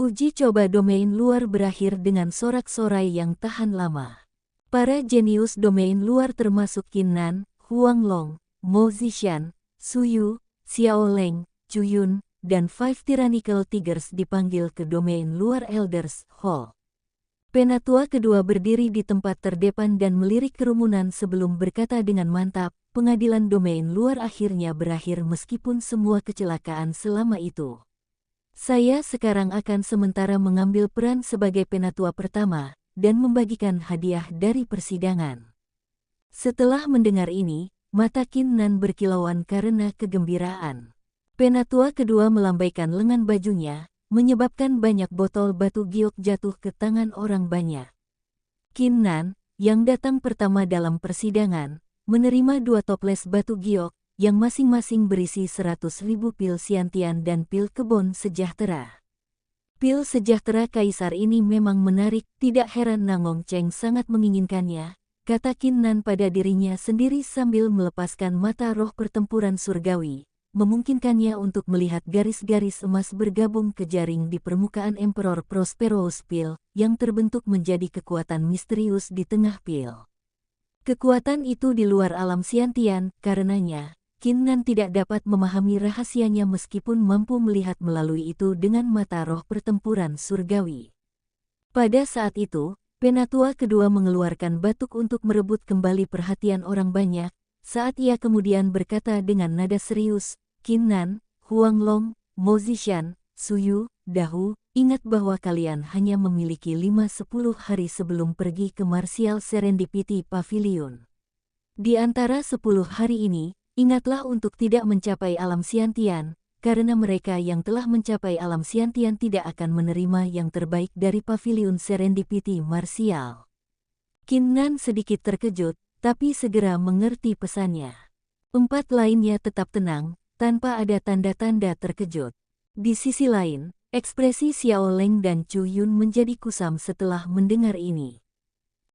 Uji coba domain luar berakhir dengan sorak-sorai yang tahan lama. Para jenius domain luar termasuk Qin Nan, Huang Long, Mo Zishan, Su Yu, Xiao Leng, Chu Yun, dan Five Tyrannical Tigers dipanggil ke domain luar Elders Hall. Penatua kedua berdiri di tempat terdepan dan melirik kerumunan sebelum berkata dengan mantap, pengadilan domain luar akhirnya berakhir meskipun semua kecelakaan selama itu. Saya sekarang akan sementara mengambil peran sebagai penatua pertama dan membagikan hadiah dari persidangan. Setelah mendengar ini, mata Qin Nan berkilauan karena kegembiraan. Penatua kedua melambaikan lengan bajunya, menyebabkan banyak botol batu giok jatuh ke tangan orang banyak. Qin Nan, yang datang pertama dalam persidangan, menerima 2 toples batu giok, yang masing-masing berisi 100.000 pil Xiantian dan pil kebon sejahtera. Pil sejahtera kaisar ini memang menarik, tidak heran Nangong Cheng sangat menginginkannya, kata Qin Nan pada dirinya sendiri sambil melepaskan mata roh pertempuran surgawi, memungkinkannya untuk melihat garis-garis emas bergabung ke jaring di permukaan Emperor Prosperous Pil, yang terbentuk menjadi kekuatan misterius di tengah pil. Kekuatan itu di luar alam Xiantian, karenanya Qin Nan tidak dapat memahami rahasianya meskipun mampu melihat melalui itu dengan mata roh pertempuran surgawi. Pada saat itu, penatua kedua mengeluarkan batuk untuk merebut kembali perhatian orang banyak, saat ia kemudian berkata dengan nada serius, Qin Nan, Huang Long, Mo Zishan, Su Yu, Dahu, ingat bahwa kalian hanya memiliki 5-10 hari sebelum pergi ke Martial Serendipity Pavilion. Di antara 10 hari ini, ingatlah untuk tidak mencapai alam Xiantian, karena mereka yang telah mencapai alam Xiantian tidak akan menerima yang terbaik dari Pavilion Serendipity Martial. Qin Nan sedikit terkejut, tapi segera mengerti pesannya. 4 lainnya tetap tenang, tanpa ada tanda-tanda terkejut. Di sisi lain, ekspresi Xiao Leng dan Chu Yun menjadi kusam setelah mendengar ini.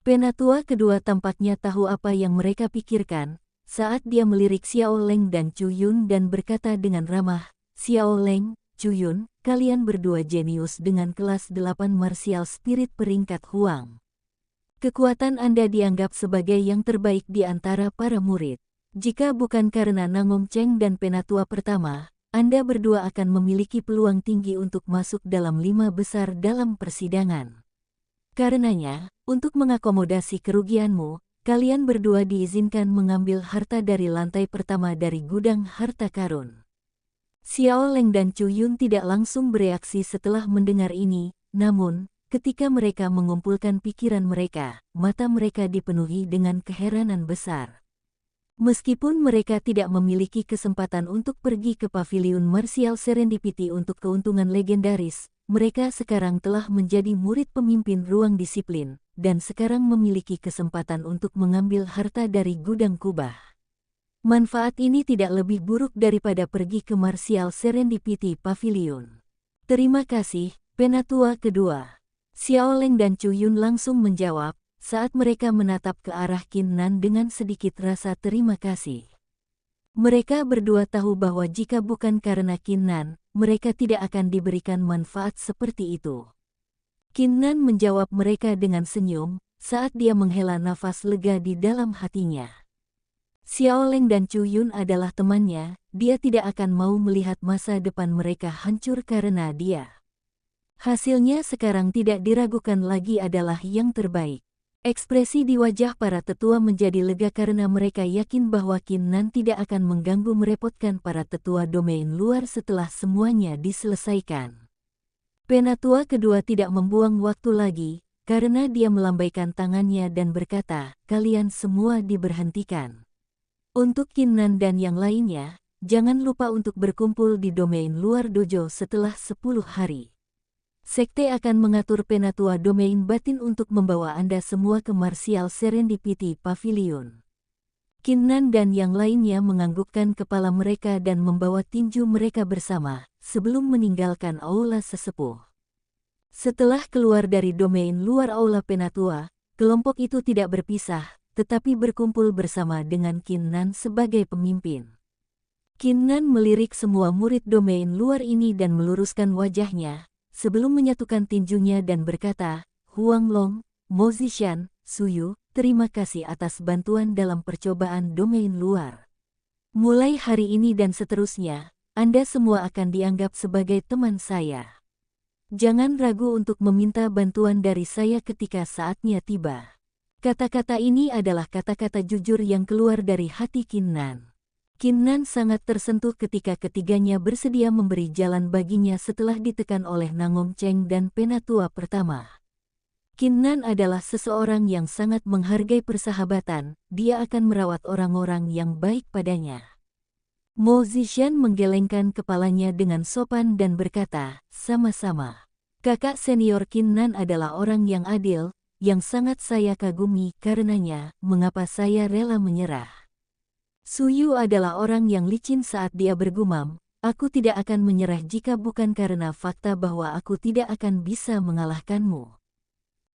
Penatua kedua tampaknya tahu apa yang mereka pikirkan, saat dia melirik Xiao Leng dan Chu Yun dan berkata dengan ramah, Xiao Leng, Chu Yun, kalian berdua jenius dengan kelas 8 martial spirit peringkat Huang. Kekuatan Anda dianggap sebagai yang terbaik di antara para murid. Jika bukan karena Nangong Cheng dan penatua pertama, Anda berdua akan memiliki peluang tinggi untuk masuk dalam 5 besar dalam persidangan. Karenanya, untuk mengakomodasi kerugianmu, kalian berdua diizinkan mengambil harta dari lantai pertama dari gudang harta karun. Xiao Leng dan Chu Yun tidak langsung bereaksi setelah mendengar ini, namun, ketika mereka mengumpulkan pikiran mereka, mata mereka dipenuhi dengan keheranan besar. Meskipun mereka tidak memiliki kesempatan untuk pergi ke Pavilion Martial Serendipity untuk keuntungan legendaris, mereka sekarang telah menjadi murid pemimpin ruang disiplin, dan sekarang memiliki kesempatan untuk mengambil harta dari gudang kubah. Manfaat ini tidak lebih buruk daripada pergi ke Martial Serendipity Pavilion. Terima kasih, penatua kedua. Xiao Leng dan Chu Yun langsung menjawab, saat mereka menatap ke arah Qin Nan dengan sedikit rasa terima kasih. Mereka berdua tahu bahwa jika bukan karena Qin Nan, mereka tidak akan diberikan manfaat seperti itu. Qin Nan menjawab mereka dengan senyum, saat dia menghela nafas lega di dalam hatinya. Xiao Leng dan Chu Yun adalah temannya, dia tidak akan mau melihat masa depan mereka hancur karena dia. Hasilnya sekarang tidak diragukan lagi adalah yang terbaik. Ekspresi di wajah para tetua menjadi lega karena mereka yakin bahwa Qin Nan tidak akan mengganggu merepotkan para tetua domain luar setelah semuanya diselesaikan. Penatua kedua tidak membuang waktu lagi, karena dia melambaikan tangannya dan berkata, kalian semua diberhentikan. Untuk Qin Nan dan yang lainnya, jangan lupa untuk berkumpul di domain luar dojo setelah 10 hari. Sekte akan mengatur penatua domain batin untuk membawa Anda semua ke Martial Serendipity Pavilion. Qin Nan dan yang lainnya menganggukkan kepala mereka dan membawa tinju mereka bersama, sebelum meninggalkan aula sesepuh. Setelah keluar dari domain luar aula penatua, kelompok itu tidak berpisah, tetapi berkumpul bersama dengan Qin Nan sebagai pemimpin. Qin Nan melirik semua murid domain luar ini dan meluruskan wajahnya, sebelum menyatukan tinjunya dan berkata, Huang Long, Mo Zishan, Suyu, terima kasih atas bantuan dalam percobaan domain luar. Mulai hari ini dan seterusnya, Anda semua akan dianggap sebagai teman saya. Jangan ragu untuk meminta bantuan dari saya ketika saatnya tiba. Kata-kata ini adalah kata-kata jujur yang keluar dari hati Qin Nan. Qin Nan sangat tersentuh ketika ketiganya bersedia memberi jalan baginya setelah ditekan oleh Nangong Cheng dan Penatua pertama. Qin Nan adalah seseorang yang sangat menghargai persahabatan, dia akan merawat orang-orang yang baik padanya. Mo Zishan menggelengkan kepalanya dengan sopan dan berkata, sama-sama. Kakak senior Qin Nan adalah orang yang adil, yang sangat saya kagumi karenanya, mengapa saya rela menyerah. Suyu adalah orang yang licin saat dia bergumam, aku tidak akan menyerah jika bukan karena fakta bahwa aku tidak akan bisa mengalahkanmu.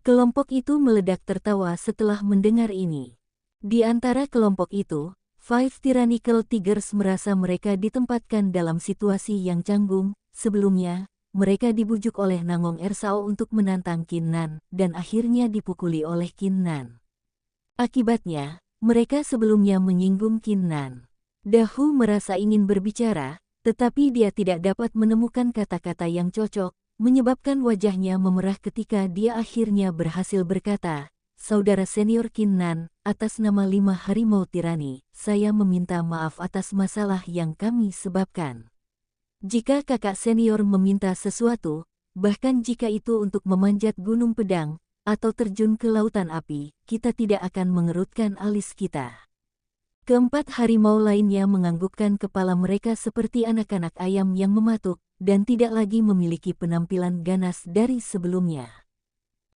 Kelompok itu meledak tertawa setelah mendengar ini. Di antara kelompok itu, Five Tyrannical Tigers merasa mereka ditempatkan dalam situasi yang canggung. Sebelumnya, mereka dibujuk oleh Nangong Ersao untuk menantang Qin Nan, dan akhirnya dipukuli oleh Qin Nan. Akibatnya, mereka sebelumnya menyinggung Qin Nan. Dahu merasa ingin berbicara, tetapi dia tidak dapat menemukan kata-kata yang cocok, menyebabkan wajahnya memerah ketika dia akhirnya berhasil berkata, Saudara senior Qin Nan, atas nama 5 harimau tirani, saya meminta maaf atas masalah yang kami sebabkan. Jika kakak senior meminta sesuatu, bahkan jika itu untuk memanjat gunung pedang, atau terjun ke lautan api, kita tidak akan mengerutkan alis kita. Keempat harimau lainnya menganggukkan kepala mereka seperti anak-anak ayam yang mematuk, dan tidak lagi memiliki penampilan ganas dari sebelumnya.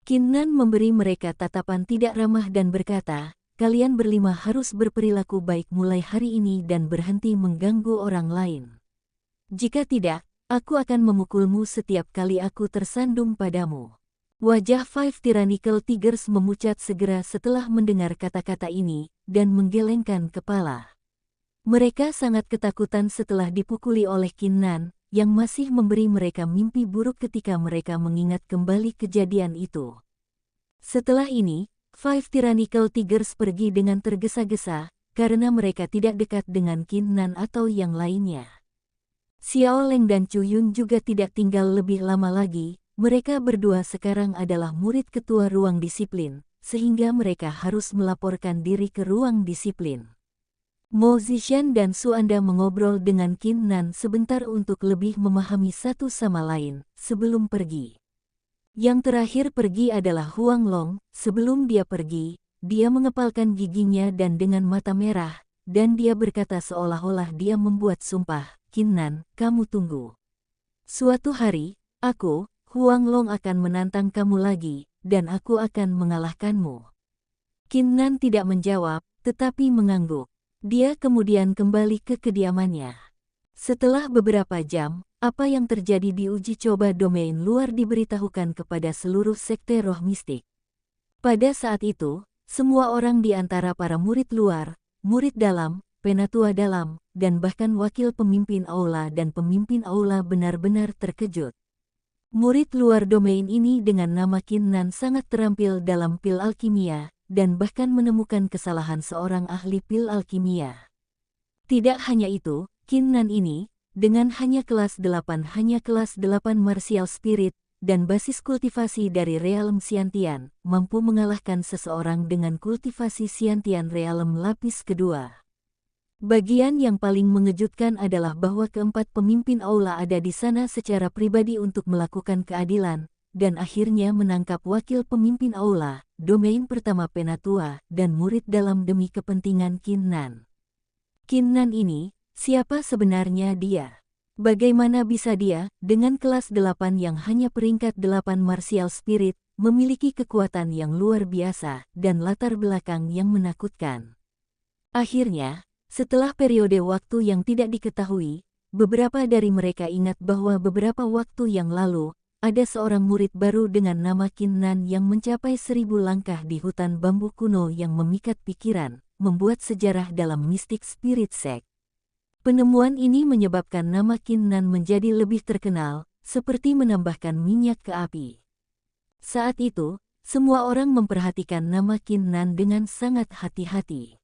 Qin Nan memberi mereka tatapan tidak ramah dan berkata, kalian berlima harus berperilaku baik mulai hari ini dan berhenti mengganggu orang lain. Jika tidak, aku akan memukulmu setiap kali aku tersandung padamu. Wajah Five Tyrannical Tigers memucat segera setelah mendengar kata-kata ini, dan menggelengkan kepala. Mereka sangat ketakutan setelah dipukuli oleh Qin Nan, yang masih memberi mereka mimpi buruk ketika mereka mengingat kembali kejadian itu. Setelah ini, Five Tyrannical Tigers pergi dengan tergesa-gesa, karena mereka tidak dekat dengan Qin Nan atau yang lainnya. Xiao Leng dan Chu Yun juga tidak tinggal lebih lama lagi. Mereka berdua sekarang adalah murid ketua ruang disiplin, sehingga mereka harus melaporkan diri ke ruang disiplin. Mo Zishan dan Su Anda mengobrol dengan Qin Nan sebentar untuk lebih memahami satu sama lain, sebelum pergi. Yang terakhir pergi adalah Huang Long. Sebelum dia pergi, dia mengepalkan giginya dan dengan mata merah, dan dia berkata seolah-olah dia membuat sumpah, Qin Nan, kamu tunggu. Suatu hari, aku, Huang Long akan menantang kamu lagi, dan aku akan mengalahkanmu. Qin Nan tidak menjawab, tetapi mengangguk. Dia kemudian kembali ke kediamannya. Setelah beberapa jam, apa yang terjadi di uji coba domain luar diberitahukan kepada seluruh sekte roh mistik. Pada saat itu, semua orang di antara para murid luar, murid dalam, penatua dalam, dan bahkan wakil pemimpin aula dan pemimpin aula benar-benar terkejut. Murid luar domain ini dengan nama Qin Nan sangat terampil dalam pil alkimia, dan bahkan menemukan kesalahan seorang ahli pil alkimia. Tidak hanya itu, Qin Nan ini, dengan hanya kelas 8 martial spirit, dan basis kultivasi dari realem Xiantian, mampu mengalahkan seseorang dengan kultivasi Xiantian realem lapis kedua. Bagian yang paling mengejutkan adalah bahwa keempat pemimpin aula ada di sana secara pribadi untuk melakukan keadilan, dan akhirnya menangkap wakil pemimpin aula, domain pertama penatua, dan murid dalam demi kepentingan Qin Nan. Qin Nan ini, siapa sebenarnya dia? Bagaimana bisa dia, dengan kelas 8 yang hanya peringkat 8 martial spirit, memiliki kekuatan yang luar biasa, dan latar belakang yang menakutkan? Akhirnya, setelah periode waktu yang tidak diketahui, beberapa dari mereka ingat bahwa beberapa waktu yang lalu, ada seorang murid baru dengan nama Qin Nan yang mencapai 1000 langkah di hutan bambu kuno yang memikat pikiran, membuat sejarah dalam Mystic Spirit Sect. Penemuan ini menyebabkan nama Qin Nan menjadi lebih terkenal, seperti menambahkan minyak ke api. Saat itu, semua orang memperhatikan nama Qin Nan dengan sangat hati-hati.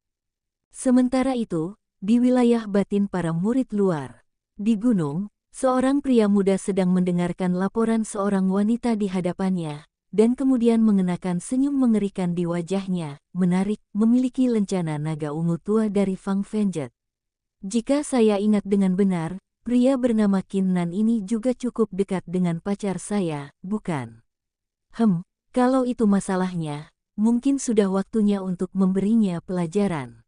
Sementara itu, di wilayah batin para murid luar, di gunung, seorang pria muda sedang mendengarkan laporan seorang wanita di hadapannya, dan kemudian mengenakan senyum mengerikan di wajahnya, menarik, memiliki lencana naga ungu tua dari Fang Fengjet. Jika saya ingat dengan benar, pria bernama Qin Nan ini juga cukup dekat dengan pacar saya, bukan? Kalau itu masalahnya, mungkin sudah waktunya untuk memberinya pelajaran.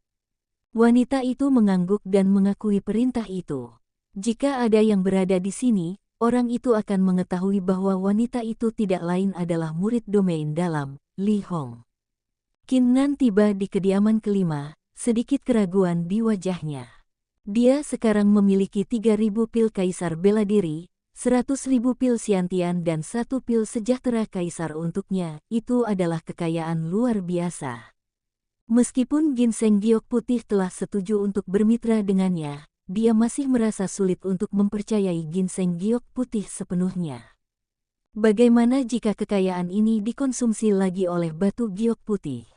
Wanita itu mengangguk dan mengakui perintah itu. Jika ada yang berada di sini, orang itu akan mengetahui bahwa wanita itu tidak lain adalah murid domain dalam, Li Hong. Qin Nan tiba di kediaman kelima, sedikit keraguan di wajahnya. Dia sekarang memiliki 3.000 pil kaisar bela diri, 100.000 pil Xiantian dan 1 pil sejahtera kaisar untuknya. Itu adalah kekayaan luar biasa. Meskipun ginseng giok putih telah setuju untuk bermitra dengannya, dia masih merasa sulit untuk mempercayai ginseng giok putih sepenuhnya. Bagaimana jika kekayaan ini dikonsumsi lagi oleh batu giok putih?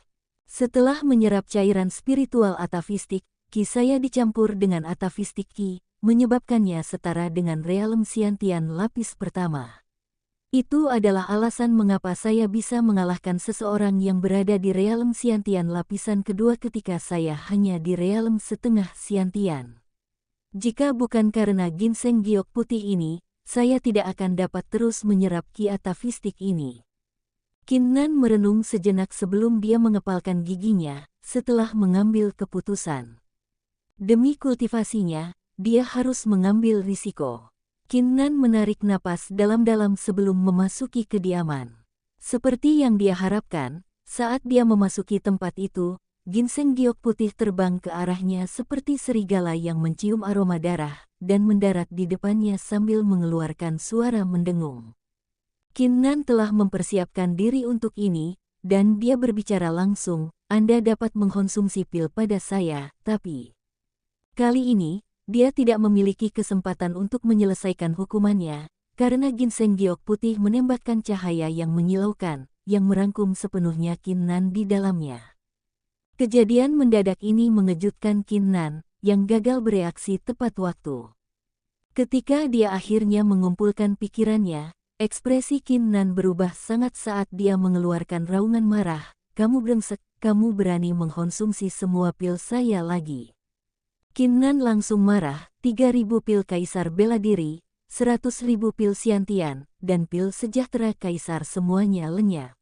Setelah menyerap cairan spiritual atafistik, Qi saya dicampur dengan atafistik Qi, menyebabkannya setara dengan realem Xiantian lapis pertama. Itu adalah alasan mengapa saya bisa mengalahkan seseorang yang berada di realem Xiantian lapisan kedua ketika saya hanya di realem setengah Xiantian. Jika bukan karena ginseng giok putih ini, saya tidak akan dapat terus menyerap Qi atafistik ini. Qin Nan merenung sejenak sebelum dia mengepalkan giginya, setelah mengambil keputusan. Demi kultivasinya, dia harus mengambil risiko. Qin Nan menarik napas dalam-dalam sebelum memasuki kediaman. Seperti yang dia harapkan, saat dia memasuki tempat itu, ginseng giok putih terbang ke arahnya seperti serigala yang mencium aroma darah, dan mendarat di depannya sambil mengeluarkan suara mendengung. Qin Nan telah mempersiapkan diri untuk ini, dan dia berbicara langsung, Anda dapat mengkonsumsi pil pada saya, tapi kali ini, dia tidak memiliki kesempatan untuk menyelesaikan hukumannya, karena ginseng giok putih menembakkan cahaya yang menyilaukan, yang merangkum sepenuhnya Qin Nan di dalamnya. Kejadian mendadak ini mengejutkan Qin Nan, yang gagal bereaksi tepat waktu. Ketika dia akhirnya mengumpulkan pikirannya, ekspresi Qin Nan berubah sangat saat dia mengeluarkan raungan marah, "Kamu brengsek, kamu berani mengkonsumsi semua pil saya lagi." Qin Nan langsung marah, 3.000 pil kaisar bela diri, 100.000 pil Xiantian, dan pil sejahtera kaisar semuanya lenyap.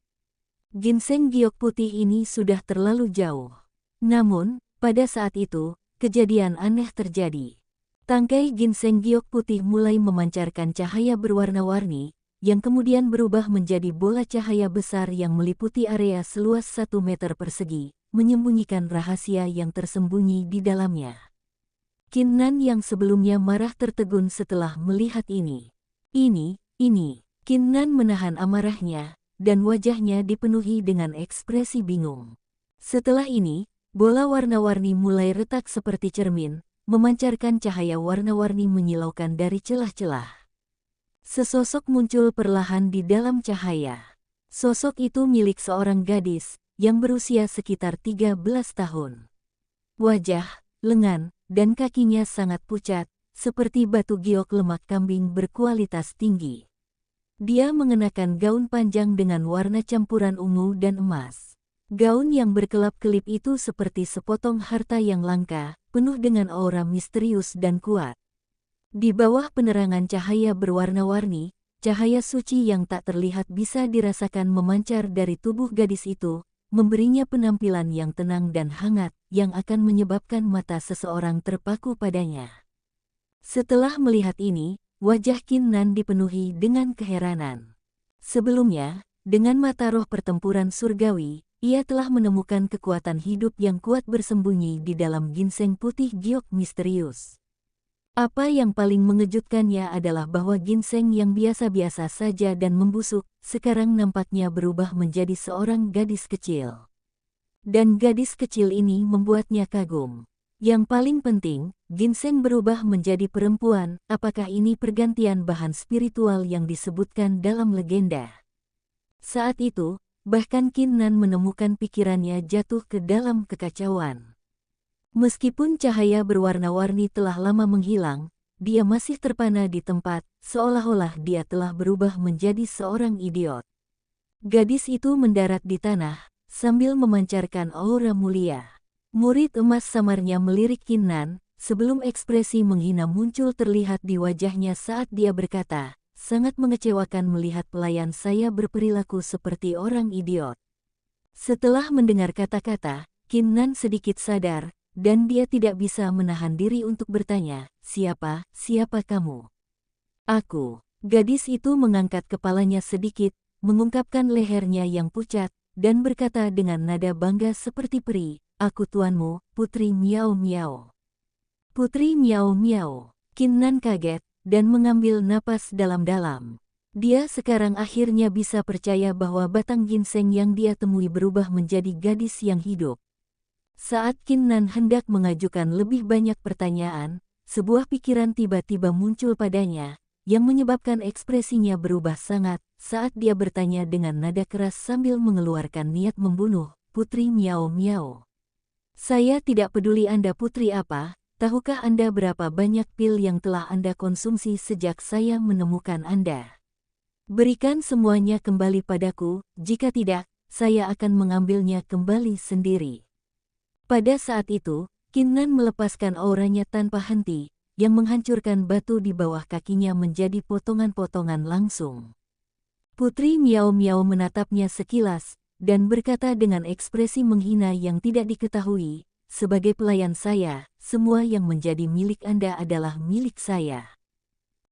Ginseng giok putih ini sudah terlalu jauh. Namun, pada saat itu, kejadian aneh terjadi. Tangkai ginseng giok putih mulai memancarkan cahaya berwarna-warni, yang kemudian berubah menjadi bola cahaya besar yang meliputi area seluas 1 meter persegi, menyembunyikan rahasia yang tersembunyi di dalamnya. Qin Nan yang sebelumnya marah tertegun setelah melihat ini. Qin Nan menahan amarahnya, dan wajahnya dipenuhi dengan ekspresi bingung. Setelah ini, bola warna-warni mulai retak seperti cermin, memancarkan cahaya warna-warni menyilaukan dari celah-celah. Sesosok muncul perlahan di dalam cahaya. Sosok itu milik seorang gadis, yang berusia sekitar 13 tahun. Wajah, lengan, dan kakinya sangat pucat, seperti batu giok lemak kambing berkualitas tinggi. Dia mengenakan gaun panjang dengan warna campuran ungu dan emas. Gaun yang berkelap-kelip itu seperti sepotong harta yang langka, penuh dengan aura misterius dan kuat. Di bawah penerangan cahaya berwarna-warni, cahaya suci yang tak terlihat bisa dirasakan memancar dari tubuh gadis itu, memberinya penampilan yang tenang dan hangat, yang akan menyebabkan mata seseorang terpaku padanya. Setelah melihat ini, wajah Qin Nan dipenuhi dengan keheranan. Sebelumnya, dengan mata roh pertempuran surgawi, ia telah menemukan kekuatan hidup yang kuat bersembunyi di dalam ginseng putih giok misterius. Apa yang paling mengejutkannya adalah bahwa ginseng yang biasa-biasa saja dan membusuk, sekarang nampaknya berubah menjadi seorang gadis kecil. Dan gadis kecil ini membuatnya kagum. Yang paling penting, ginseng berubah menjadi perempuan. Apakah ini pergantian bahan spiritual yang disebutkan dalam legenda? Saat itu, bahkan Qin Nan menemukan pikirannya jatuh ke dalam kekacauan. Meskipun cahaya berwarna-warni telah lama menghilang, dia masih terpana di tempat, seolah-olah dia telah berubah menjadi seorang idiot. Gadis itu mendarat di tanah, sambil memancarkan aura mulia. Murid emas samarnya melirik Qin Nan, sebelum ekspresi menghina muncul terlihat di wajahnya saat dia berkata, sangat mengecewakan melihat pelayan saya berperilaku seperti orang idiot. Setelah mendengar kata-kata, Qin Nan sedikit sadar, dan dia tidak bisa menahan diri untuk bertanya, siapa kamu? Aku. Gadis itu mengangkat kepalanya sedikit, mengungkapkan lehernya yang pucat, dan berkata dengan nada bangga seperti peri, aku tuanmu, Putri Miao Miao. Putri Miao Miao. Qin Nan kaget, dan mengambil napas dalam-dalam. Dia sekarang akhirnya bisa percaya bahwa batang ginseng yang dia temui berubah menjadi gadis yang hidup. Saat Qin Nan hendak mengajukan lebih banyak pertanyaan, sebuah pikiran tiba-tiba muncul padanya, yang menyebabkan ekspresinya berubah sangat, saat dia bertanya dengan nada keras sambil mengeluarkan niat membunuh, Putri Miao Miao. Saya tidak peduli Anda putri apa, tahukah Anda berapa banyak pil yang telah Anda konsumsi sejak saya menemukan Anda? Berikan semuanya kembali padaku, jika tidak, saya akan mengambilnya kembali sendiri. Pada saat itu, Qin Nan melepaskan auranya tanpa henti, yang menghancurkan batu di bawah kakinya menjadi potongan-potongan langsung. Putri Miao Miao menatapnya sekilas, dan berkata dengan ekspresi menghina yang tidak diketahui, sebagai pelayan saya, semua yang menjadi milik Anda adalah milik saya.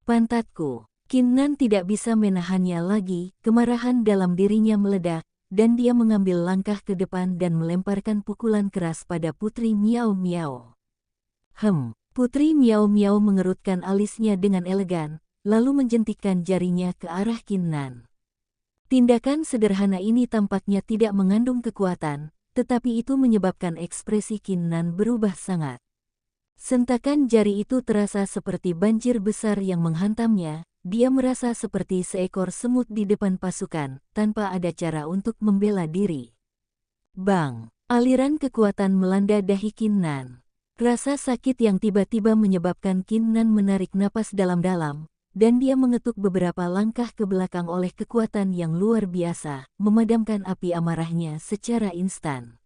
Pantatku. Qin Nan tidak bisa menahannya lagi, kemarahan dalam dirinya meledak, dan dia mengambil langkah ke depan dan melemparkan pukulan keras pada Putri Miao Miao. Putri Miao Miao mengerutkan alisnya dengan elegan, lalu menjentikkan jarinya ke arah Qin Nan. Tindakan sederhana ini tampaknya tidak mengandung kekuatan, tetapi itu menyebabkan ekspresi Qin Nan berubah sangat. Sentakan jari itu terasa seperti banjir besar yang menghantamnya, dia merasa seperti seekor semut di depan pasukan, tanpa ada cara untuk membela diri. Bang! Aliran kekuatan melanda dahi Qin Nan. Rasa sakit yang tiba-tiba menyebabkan Qin Nan menarik napas dalam-dalam, dan dia mengetuk beberapa langkah ke belakang oleh kekuatan yang luar biasa, memadamkan api amarahnya secara instan.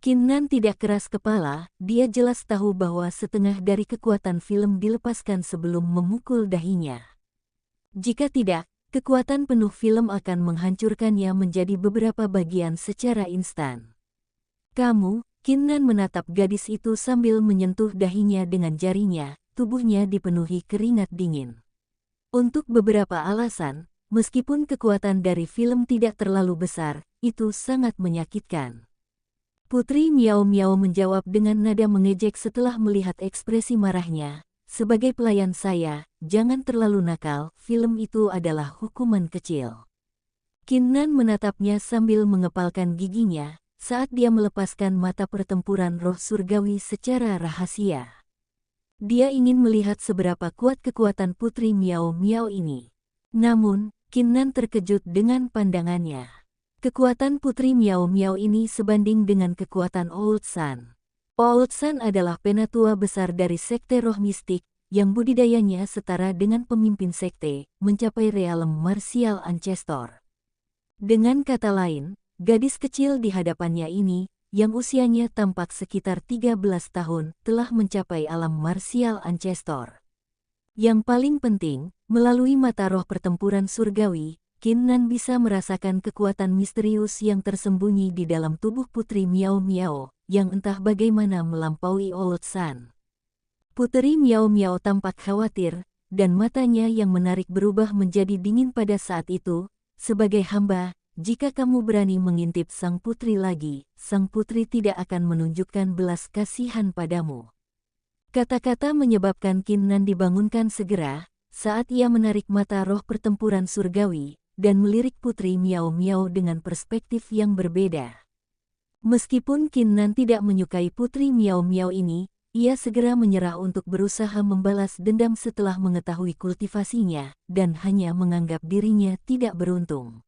Qin Nan tidak keras kepala, dia jelas tahu bahwa setengah dari kekuatan film dilepaskan sebelum memukul dahinya. Jika tidak, kekuatan penuh film akan menghancurkannya menjadi beberapa bagian secara instan. Kamu, Qin Nan menatap gadis itu sambil menyentuh dahinya dengan jarinya, tubuhnya dipenuhi keringat dingin. Untuk beberapa alasan, meskipun kekuatan dari film tidak terlalu besar, itu sangat menyakitkan. Putri Miao Miao menjawab dengan nada mengejek setelah melihat ekspresi marahnya. Sebagai pelayan saya, jangan terlalu nakal, film itu adalah hukuman kecil. Qin Nan menatapnya sambil mengepalkan giginya, saat dia melepaskan mata pertempuran roh surgawi secara rahasia. Dia ingin melihat seberapa kuat kekuatan Putri Miao Miao ini. Namun, Qin Nan terkejut dengan pandangannya. Kekuatan Putri Miao Miao ini sebanding dengan kekuatan Old Sun. Old Sun adalah penatua besar dari sekte roh mistik, yang budidayanya setara dengan pemimpin sekte, mencapai realem martial ancestor. Dengan kata lain, gadis kecil di hadapannya ini, yang usianya tampak sekitar 13 tahun, telah mencapai alam martial ancestor. Yang paling penting, melalui mata roh pertempuran surgawi, Qin Nan bisa merasakan kekuatan misterius yang tersembunyi di dalam tubuh Putri Miao Miao, yang entah bagaimana melampaui Old Sun. Putri Miao Miao tampak khawatir, dan matanya yang menarik berubah menjadi dingin pada saat itu. Sebagai hamba, jika kamu berani mengintip sang putri lagi, sang putri tidak akan menunjukkan belas kasihan padamu. Kata-kata menyebabkan Qin Nan dibangunkan segera, saat ia menarik mata roh pertempuran surgawi, dan melirik Putri Miao Miao dengan perspektif yang berbeda. Meskipun Qin Nan tidak menyukai Putri Miao Miao ini, ia segera menyerah untuk berusaha membalas dendam setelah mengetahui kultivasinya, dan hanya menganggap dirinya tidak beruntung.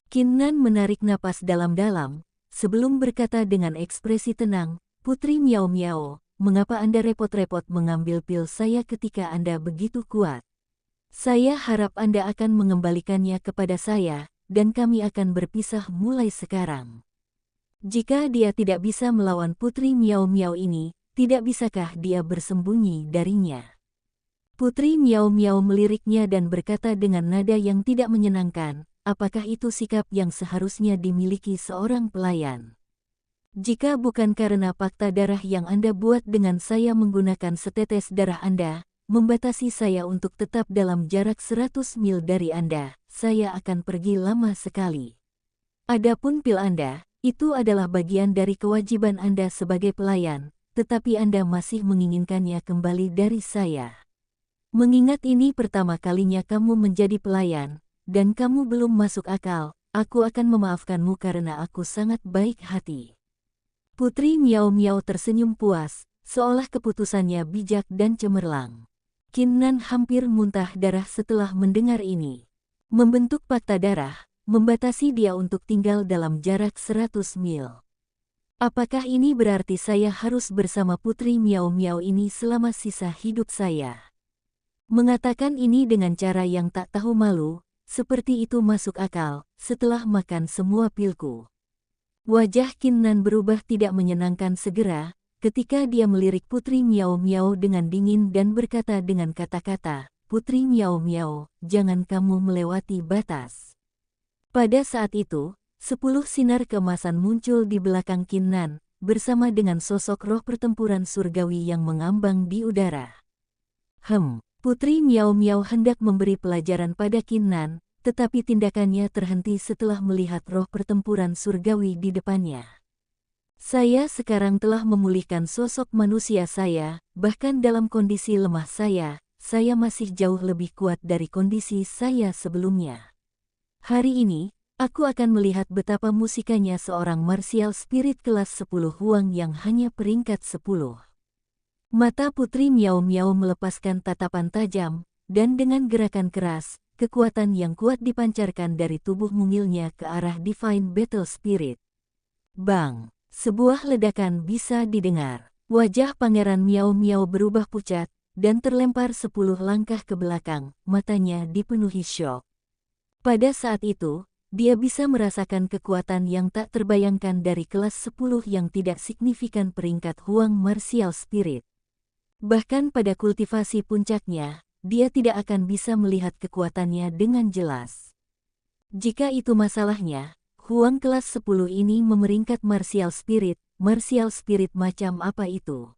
Qin Nan menarik napas dalam-dalam, sebelum berkata dengan ekspresi tenang, "Putri Miao Miao, mengapa Anda repot-repot mengambil pil saya ketika Anda begitu kuat? Saya harap Anda akan mengembalikannya kepada saya, dan kami akan berpisah mulai sekarang. Jika dia tidak bisa melawan Putri Miao Miao ini, tidak bisakah dia bersembunyi darinya?" Putri Miao Miao meliriknya dan berkata dengan nada yang tidak menyenangkan, "Apakah itu sikap yang seharusnya dimiliki seorang pelayan? Jika bukan karena fakta darah yang Anda buat dengan saya menggunakan setetes darah Anda, membatasi saya untuk tetap dalam jarak 100 mil dari Anda, saya akan pergi lama sekali. Adapun pil Anda, itu adalah bagian dari kewajiban Anda sebagai pelayan, tetapi Anda masih menginginkannya kembali dari saya. Mengingat ini pertama kalinya kamu menjadi pelayan, dan kamu belum masuk akal, aku akan memaafkanmu karena aku sangat baik hati." Putri Miao Miao tersenyum puas, seolah keputusannya bijak dan cemerlang. Qin Nan hampir muntah darah setelah mendengar ini. Membentuk fakta darah, membatasi dia untuk tinggal dalam jarak 100 mil. Apakah ini berarti saya harus bersama Putri Miao Miao ini selama sisa hidup saya? Mengatakan ini dengan cara yang tak tahu malu, seperti itu masuk akal, setelah makan semua pilku. Wajah Qin Nan berubah tidak menyenangkan segera, ketika dia melirik Putri Miao Miao dengan dingin dan berkata dengan kata-kata, "Putri Miao Miao, jangan kamu melewati batas." Pada saat itu, 10 sinar keemasan muncul di belakang Qin Nan, bersama dengan sosok roh pertempuran surgawi yang mengambang di udara. Putri Miao Miao hendak memberi pelajaran pada Qin Nan, tetapi tindakannya terhenti setelah melihat roh pertempuran surgawi di depannya. "Saya sekarang telah memulihkan sosok manusia saya, bahkan dalam kondisi lemah saya masih jauh lebih kuat dari kondisi saya sebelumnya. Hari ini, aku akan melihat betapa musikanya seorang martial spirit kelas 10 Huang yang hanya peringkat 10. Mata Putri Miao Miao melepaskan tatapan tajam, dan dengan gerakan keras, kekuatan yang kuat dipancarkan dari tubuh mungilnya ke arah Divine Battle Spirit. Bang! Sebuah ledakan bisa didengar. Wajah Pangeran Miao Miao berubah pucat, dan terlempar 10 langkah ke belakang, matanya dipenuhi syok. Pada saat itu, dia bisa merasakan kekuatan yang tak terbayangkan dari kelas 10 yang tidak signifikan peringkat Huang Martial Spirit. Bahkan pada kultivasi puncaknya, dia tidak akan bisa melihat kekuatannya dengan jelas. Jika itu masalahnya, Huang kelas 10 ini memeringkat martial spirit macam apa itu?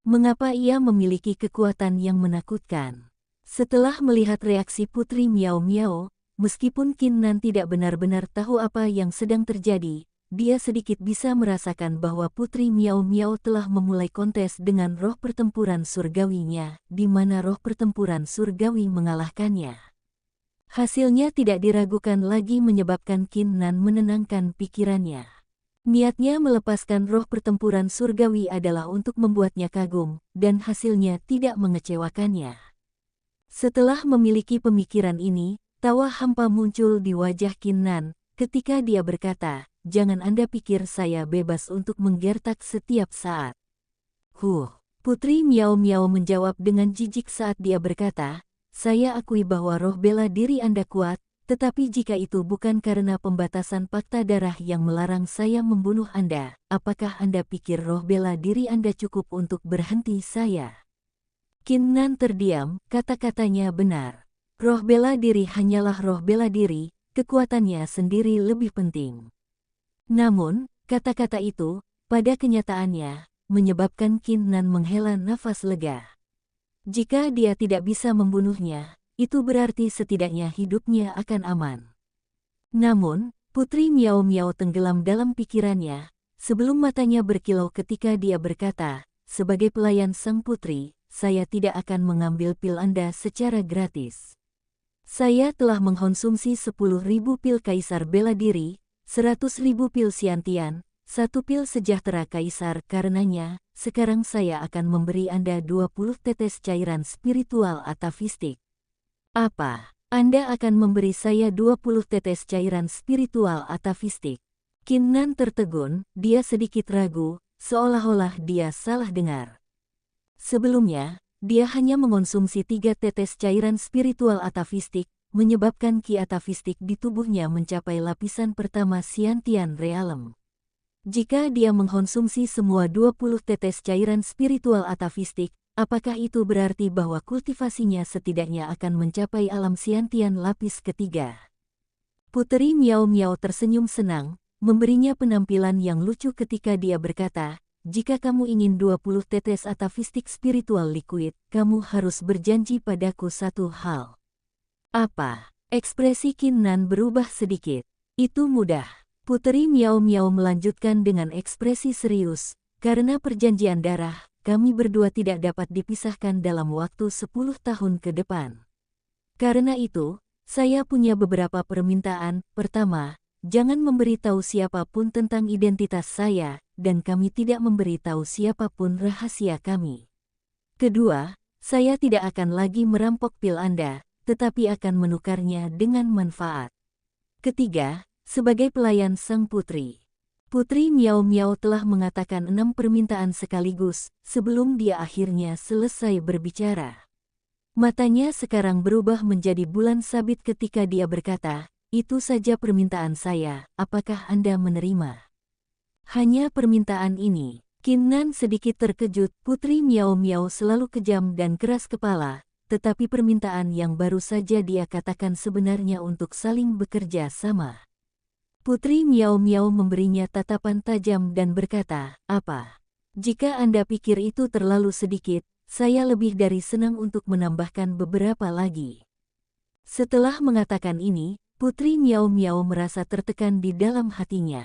Mengapa ia memiliki kekuatan yang menakutkan? Setelah melihat reaksi Putri Miao Miao, meskipun Qin Nan tidak benar-benar tahu apa yang sedang terjadi, dia sedikit bisa merasakan bahwa Putri Miao Miao telah memulai kontes dengan roh pertempuran surgawinya, di mana roh pertempuran surgawi mengalahkannya. Hasilnya tidak diragukan lagi menyebabkan Qin Nan menenangkan pikirannya. Niatnya melepaskan roh pertempuran surgawi adalah untuk membuatnya kagum, dan hasilnya tidak mengecewakannya. Setelah memiliki pemikiran ini, tawa hampa muncul di wajah Qin Nan, ketika dia berkata, "Jangan Anda pikir saya bebas untuk menggertak setiap saat." Putri Miao Miao menjawab dengan jijik saat dia berkata, "Saya akui bahwa roh bela diri Anda kuat, tetapi jika itu bukan karena pembatasan fakta darah yang melarang saya membunuh Anda, apakah Anda pikir roh bela diri Anda cukup untuk berhenti saya?" Qin Nan terdiam, kata-katanya benar. Roh bela diri hanyalah roh bela diri, kekuatannya sendiri lebih penting. Namun, kata-kata itu, pada kenyataannya, menyebabkan Qin Nan menghela nafas lega. Jika dia tidak bisa membunuhnya, itu berarti setidaknya hidupnya akan aman. Namun, Putri Miao Miao tenggelam dalam pikirannya, sebelum matanya berkilau ketika dia berkata, "Sebagai pelayan sang putri, saya tidak akan mengambil pil Anda secara gratis. Saya telah mengkonsumsi 10.000 pil Kaisar Bela Diri, 100.000 pil Xiantian, 1 pil sejahtera kaisar karenanya, sekarang saya akan memberi Anda 20 tetes cairan spiritual atafistik. Apa? Anda akan memberi saya 20 tetes cairan spiritual atafistik? Qin Nan tertegun, dia sedikit ragu, seolah-olah dia salah dengar. Sebelumnya, dia hanya mengonsumsi 3 tetes cairan spiritual atafistik, menyebabkan ki atafistik di tubuhnya mencapai lapisan pertama Xiantian Realem. Jika dia mengkonsumsi semua 20 tetes cairan spiritual atafistik, apakah itu berarti bahwa kultivasinya setidaknya akan mencapai alam Xiantian lapis ketiga? Puteri Miao Miao tersenyum senang, memberinya penampilan yang lucu ketika dia berkata, jika kamu ingin 20 tetes atafistik spiritual liquid, kamu harus berjanji padaku satu hal. Apa? Ekspresi Qin Nan berubah sedikit. Itu mudah. Puteri Miao Miao melanjutkan dengan ekspresi serius, karena perjanjian darah, kami berdua tidak dapat dipisahkan dalam waktu 10 tahun ke depan. Karena itu, saya punya beberapa permintaan. Pertama, jangan memberitahu siapapun tentang identitas saya, dan kami tidak memberitahu siapapun rahasia kami. Kedua, saya tidak akan lagi merampok pil Anda, tetapi akan menukarnya dengan manfaat. Ketiga, sebagai pelayan sang putri. Putri Miao Miao telah mengatakan 6 permintaan sekaligus, sebelum dia akhirnya selesai berbicara. Matanya sekarang berubah menjadi bulan sabit ketika dia berkata, itu saja permintaan saya, apakah Anda menerima? Hanya permintaan ini. Qin Nan sedikit terkejut, Putri Miao Miao selalu kejam dan keras kepala, tetapi permintaan yang baru saja dia katakan sebenarnya untuk saling bekerja sama. Putri Miao Miao memberinya tatapan tajam dan berkata, apa? Jika Anda pikir itu terlalu sedikit, saya lebih dari senang untuk menambahkan beberapa lagi. Setelah mengatakan ini, Putri Miao Miao merasa tertekan di dalam hatinya.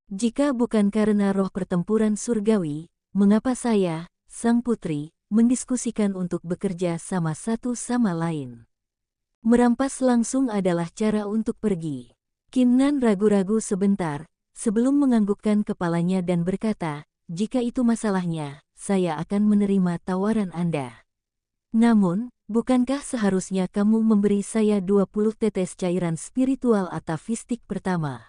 Jika bukan karena roh pertempuran surgawi, mengapa saya, sang putri, mendiskusikan untuk bekerja sama satu sama lain? Merampas langsung adalah cara untuk pergi. Qin Nan ragu-ragu sebentar, sebelum menganggukkan kepalanya dan berkata, jika itu masalahnya, saya akan menerima tawaran Anda. Namun, bukankah seharusnya kamu memberi saya 20 tetes cairan spiritual atafistik pertama?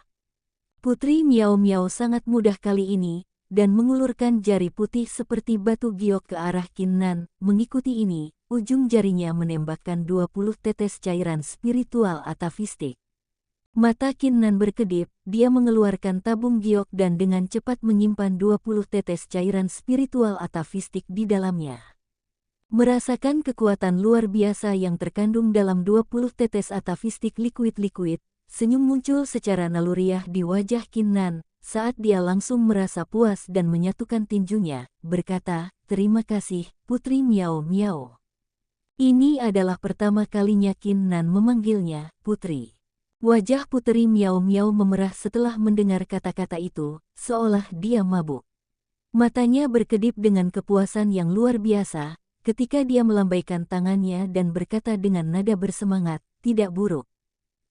Putri Miao Miao sangat mudah kali ini, dan mengulurkan jari putih seperti batu giok ke arah Qin Nan. Mengikuti ini, ujung jarinya menembakkan 20 tetes cairan spiritual atafistik. Mata Qin Nan berkedip, dia mengeluarkan tabung giok dan dengan cepat menyimpan 20 tetes cairan spiritual atafistik di dalamnya. Merasakan kekuatan luar biasa yang terkandung dalam 20 tetes atafistik liquid-liquid, senyum muncul secara naluriah di wajah Qin Nan, saat dia langsung merasa puas dan menyatukan tinjunya, berkata, terima kasih, Putri Miao Miao. Ini adalah pertama kalinya Qin Nan memanggilnya, Putri. Wajah Puteri Miao Miao memerah setelah mendengar kata-kata itu, seolah dia mabuk. Matanya berkedip dengan kepuasan yang luar biasa, ketika dia melambaikan tangannya dan berkata dengan nada bersemangat, tidak buruk.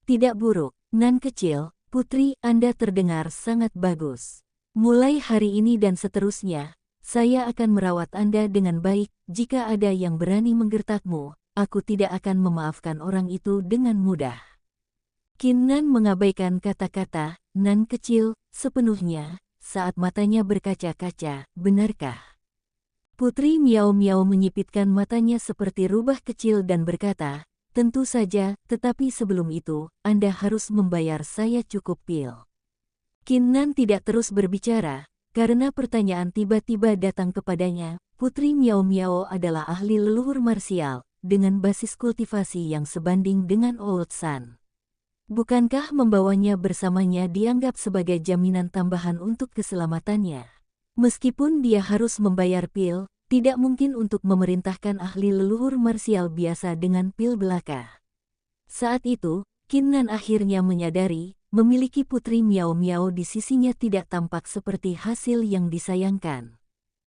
Tidak buruk, Nan kecil, putri Anda terdengar sangat bagus. Mulai hari ini dan seterusnya, saya akan merawat Anda dengan baik. Jika ada yang berani menggertakmu, aku tidak akan memaafkan orang itu dengan mudah. Qin Nan mengabaikan kata-kata Nan kecil sepenuhnya saat matanya berkaca-kaca. Benarkah? Putri Miao Miao menyipitkan matanya seperti rubah kecil dan berkata, tentu saja, tetapi sebelum itu, Anda harus membayar saya cukup pil. Qin Nan tidak terus berbicara, karena pertanyaan tiba-tiba datang kepadanya. Putri Miao Miao adalah ahli leluhur marsial, dengan basis kultivasi yang sebanding dengan Old Sun. Bukankah membawanya bersamanya dianggap sebagai jaminan tambahan untuk keselamatannya? Meskipun dia harus membayar pil, tidak mungkin untuk memerintahkan ahli leluhur marsial biasa dengan pil belaka. Saat itu, Qin Nan akhirnya menyadari, memiliki Putri Miao Miao di sisinya tidak tampak seperti hasil yang disayangkan.